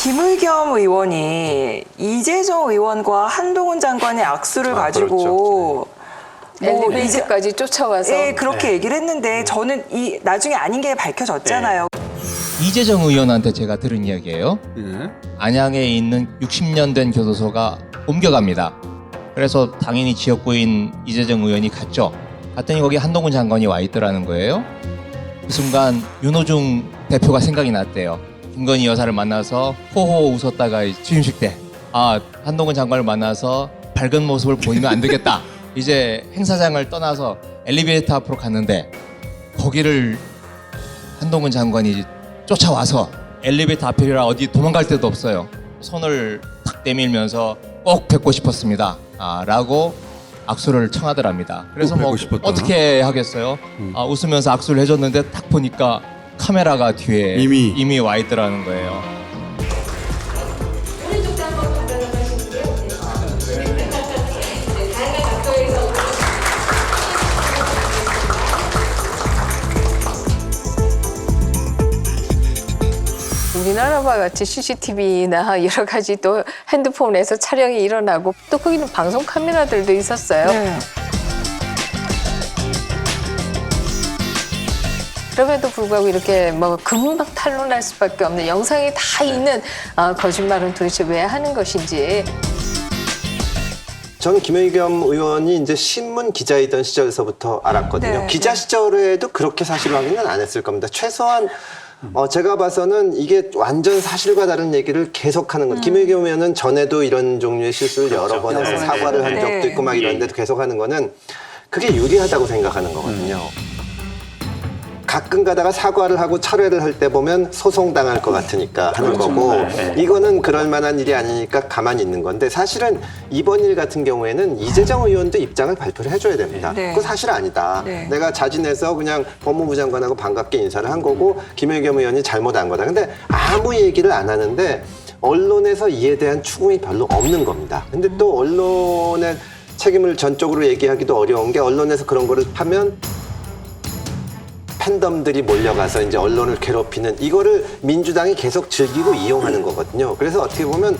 김의겸 의원이 이재정 의원과 한동훈 장관의 악수를 가지고 엘리베이터까지 쫓아와서 예, 그렇게 얘기를 했는데 저는 이 나중에 아닌 게 밝혀졌잖아요. 이재정 의원한테 제가 들은 이야기예요. 안양에 있는 60년 된 교도소가 옮겨갑니다. 그래서 당연히 지역구인 이재정 의원이 갔죠. 갔더니 거기 한동훈 장관이 와 있더라는 거예요. 그 순간 윤호중 대표가 생각이 났대요. 김건희 여사를 만나서 호호 웃었다가 취임식 때 한동훈 장관을 만나서 밝은 모습을 보이면 안 되겠다. 이제 행사장을 떠나서 엘리베이터 앞으로 갔는데 거기를 한동훈 장관이 쫓아와서 엘리베이터 앞이라 어디 도망갈 데도 없어요. 손을 탁 내밀면서 꼭 뵙고 싶었습니다. 라고 악수를 청하더랍니다. 그래서 뭐 어떻게 하겠어요? 웃으면서 악수를 해줬는데 딱 보니까 카메라가 뒤에 이미 와 있더라는 거예요. 우리나라와 같이 CCTV나 여러 가지 또 핸드폰에서 촬영이 일어나고 또 거기는 방송 카메라들도 있었어요. 네. 그럼에도 불구하고 이렇게 뭐 금방 탄로날 수밖에 없는 영상이 다 있는 거짓말은 도대체 왜 하는 것인지. 저는 김의겸 의원이 이제 신문 기자이던 시절에서부터 알았거든요. 네, 기자 시절에도 그렇게 사실 확인은 안 했을 겁니다. 최소한 제가 봐서는 이게 완전 사실과 다른 얘기를 계속하는 것. 김의겸 의원은 전에도 이런 종류의 실수를 여러 번 해서 사과를 한 적도 있고 막 이런데도 계속하는 거는 그게 유리하다고 생각하는 거거든요. 가끔 가다가 사과를 하고 철회를 할 때 보면 소송당할 것 같으니까 하는 거고 이거는 그럴 만한 일이 아니니까 가만히 있는 건데 사실은 이번 일 같은 경우에는 이재정 의원도 입장을 발표를 해줘야 됩니다. 네. 그거 사실 아니다. 네. 내가 자진해서 그냥 법무부 장관하고 반갑게 인사를 한 거고 김의겸 의원이 잘못한 거다. 근데 아무 얘기를 안 하는데 언론에서 이에 대한 추궁이 별로 없는 겁니다. 근데 또 언론의 책임을 전적으로 얘기하기도 어려운 게 언론에서 그런 거를 하면 팬덤들이 몰려가서 이제 언론을 괴롭히는 이거를 민주당이 계속 즐기고 이용하는 거거든요. 그래서 어떻게 보면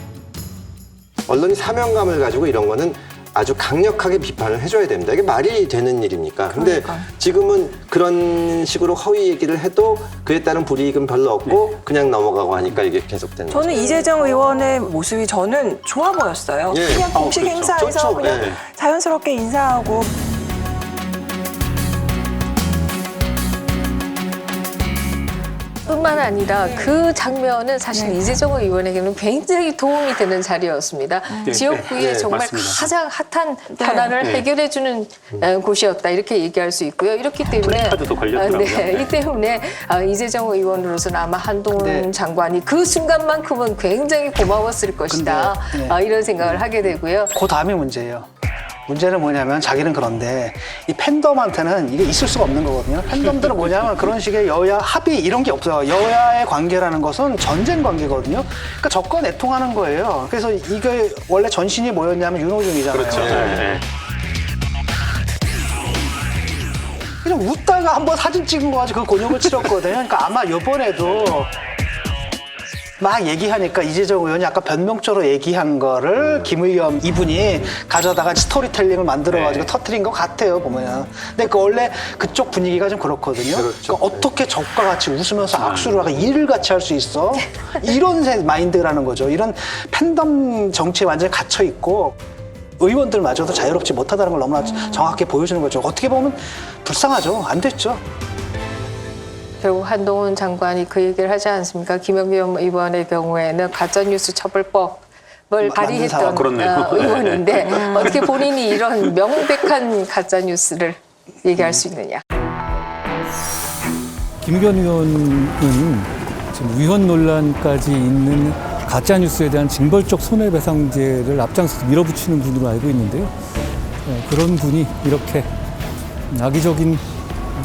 언론이 사명감을 가지고 이런 거는 아주 강력하게 비판을 해줘야 됩니다. 이게 말이 되는 일입니까? 근데 지금은 그런 식으로 허위 얘기를 해도 그에 따른 불이익은 별로 없고 그냥 넘어가고 하니까 이게 계속되는 거죠. 저는 이재정 의원의 모습이 저는 좋아 보였어요. 예. 그냥 공식 그렇죠. 행사에서 좋죠. 그냥 예. 자연스럽게 인사하고. 뿐만 아니라 그 장면은 사실 이재정 의원에게는 굉장히 도움이 되는 자리였습니다. 지역구에 정말 맞습니다. 가장 핫한 현안을 해결해주는 곳이었다 이렇게 얘기할 수 있고요. 이렇기 때문에 플래카드도 걸렸더라고요. 이 때문에 이재정 의원으로서는 아마 한동훈 장관이 그 순간만큼은 굉장히 고마웠을 것이다. 이런 생각을 하게 되고요. 그 다음이 문제예요. 문제는 뭐냐면 자기는 그런데 이 팬덤한테는 이게 있을 수가 없는 거거든요. 팬덤들은 뭐냐면 그런 식의 여야 합의 이런 게 없어요. 여야의 관계라는 것은 전쟁 관계거든요. 그러니까 적과 내통하는 거예요. 그래서 이게 원래 전신이 뭐였냐면 윤호중이잖아요. 그렇죠. 네. 그냥 웃다가 한번 사진 찍은 거 가지고 그 곤욕을 치렀거든요. 그러니까 아마 이번에도 막 얘기하니까 이재정 의원이 아까 변명적으로 얘기한 거를 김의겸 이분이 가져다가 스토리텔링을 만들어가지고 터트린 것 같아요, 보면. 근데 그 원래 그쪽 분위기가 좀 그렇거든요. 그렇죠. 그러니까 어떻게 적과 같이 웃으면서 악수를 하고 일을 같이 할 수 있어? 이런 마인드라는 거죠. 이런 팬덤 정치에 완전히 갇혀있고 의원들마저도 자유롭지 못하다는 걸 너무나 정확히 보여주는 거죠. 어떻게 보면 불쌍하죠. 안 됐죠. 결국 한동훈 장관이 그 얘기를 하지 않습니까? 김의겸 의원의 경우에는 가짜뉴스 처벌법을 발의했던 의원인데 어떻게 본인이 이런 명백한 가짜뉴스를 얘기할 수 있느냐. 김의겸 의원은 지금 위헌 논란까지 있는 가짜뉴스에 대한 징벌적 손해배상제를 앞장서서 밀어붙이는 분으로 알고 있는데요. 그런 분이 이렇게 악의적인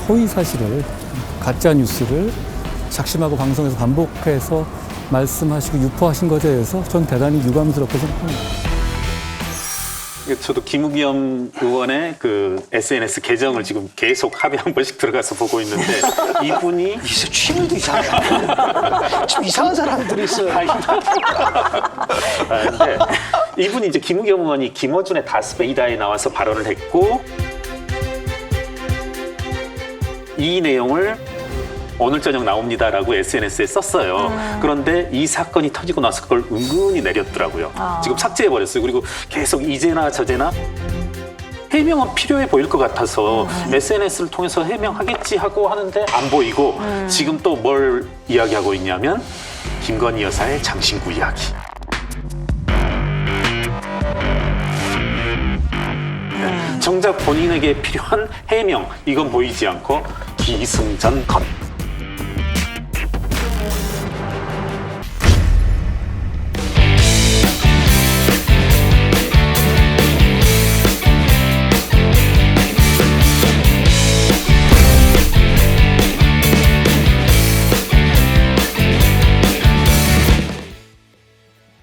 허위 사실을 가짜 뉴스를 작심하고 방송에서 반복해서 말씀하시고 유포하신 것에 대해서 전 대단히 유감스럽게 생각합니다. 저도 김우겸 의원의 그 SNS 계정을 지금 계속 하루에 한 번씩 들어가서 보고 있는데 이분이 이제 취미도 이상해. 좀 이상한 사람들이 있어요. 근데 이분이 이제 김우겸 의원이 김어준의 다스베이다에 나와서 발언을 했고 이 내용을 오늘 저녁 나옵니다라고 SNS에 썼어요. 그런데 이 사건이 터지고 나서 그걸 은근히 내렸더라고요. 지금 삭제해버렸어요. 그리고 계속 이제나 저제나 해명은 필요해 보일 것 같아서 SNS를 통해서 해명하겠지 하고 하는데 안 보이고 지금 또 뭘 이야기하고 있냐면 김건희 여사의 장신구 이야기. 정작 본인에게 필요한 해명 이건 보이지 않고 기승전결